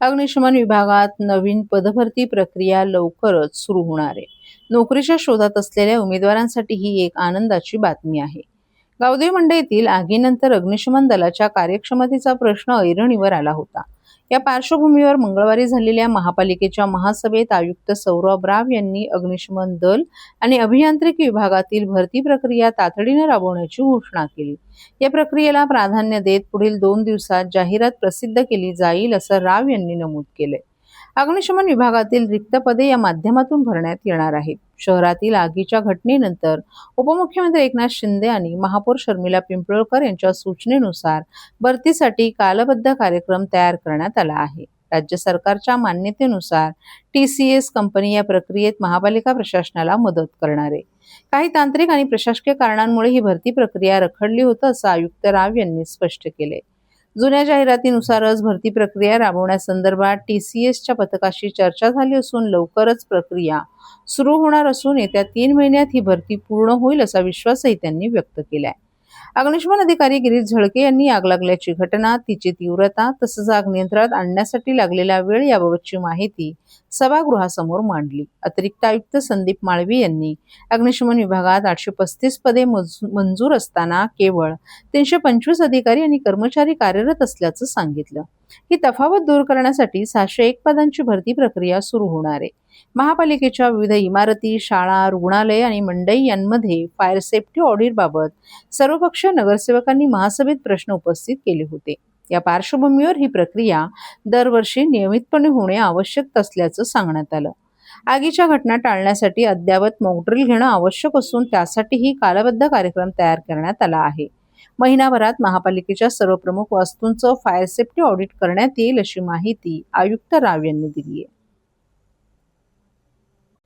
अग्निशमन विभागात नवीन पदभरती प्रक्रिया लवकरच सुरू होणार आहे. नोकरीच्या शोधात असलेल्या उमेदवारांसाठी ही एक आनंदाची बातमी आहे. गावदेवी मंडईतील आगीनंतर अग्निशमन दलाच्या कार्यक्षमतेचा प्रश्न ऐरणीवर आला होता. या पार्श्वभूमीवर मंगळवारी झालेल्या महापालिकेच्या महासभेत आयुक्त सौरभ राव यांनी अग्निशमन दल आणि अभियांत्रिकी विभागातील भरती प्रक्रिया तातडीने राबवण्याची घोषणा केली. या प्रक्रियेला प्राधान्य देत पुढील 2 दिवसात जाहिरात प्रसिद्ध केली जाईल, असं राव यांनी नमूद केले. अग्निशमन विभागातील रिक्त पदे या माध्यमातून भरण्यात येणार आहेत. शहरातील आगीच्या घटनेनंतर उपमुख्यमंत्री एकनाथ शिंदे आणि महापौर शर्मिला पिंपळकर यांच्या सूचनेनुसार भरतीसाठी कालबद्ध कार्यक्रम तयार करण्यात आला आहे. राज्य सरकारच्या मान्यतेनुसार TCS कंपनी या प्रक्रियेत महापालिका प्रशासनाला मदत करणार आहे. काही तांत्रिक आणि प्रशासकीय कारणांमुळे ही भरती प्रक्रिया रखडली होती, असं आयुक्त राव यांनी स्पष्ट केले. जुन्या जाहिरातीनुसारच भरती प्रक्रिया राबवण्यासंदर्भात TCSच्या पथकाशी चर्चा झाली असून लवकरच प्रक्रिया सुरू होणार असून येत्या 3 महिन्यात ही भरती पूर्ण होईल, असा विश्वासही त्यांनी व्यक्त केलाय. अग्निशमन अधिकारी गिरीश झळके यांनी आग लागल्याची घटना, तिची तीव्रता तसंच आग नियंत्रणात आणण्यासाठी लागलेला वेळ याबाबतची माहिती सभागृहासमोर मांडली. अतिरिक्त आयुक्त संदीप माळवी यांनी अग्निशमन विभागात 835 पदे मंजूर असताना केवळ 325 अधिकारी आणि कर्मचारी कार्यरत असल्याचं सांगितलं. ही तफावत दूर करण्यासाठी 601 पदांची भरती प्रक्रिया सुरू होणार आहे. महापालिकेच्या विविध इमारती, शाळा, रुग्णालय आणि मंडई यांमध्ये फायर सेफ्टी ऑडिटबाबत सर्वपक्षीय नगरसेवकांनी महासभेत प्रश्न उपस्थित केले होते. या पार्श्वभूमीवर ही प्रक्रिया दरवर्षी नियमितपणे होणे आवश्यक असल्याचं सांगण्यात आलं. आगीच्या घटना टाळण्यासाठी अद्ययावत मॉकड्रिल घेणं आवश्यक असून त्यासाठीही कालबद्ध कार्यक्रम तयार करण्यात आला आहे. महिनाभरात महापालिकेच्या सर्व प्रमुख वास्तूंचं फायर सेफ्टी ऑडिट करण्यात येईल, अशी माहिती आयुक्त राव यांनी दिली आहे.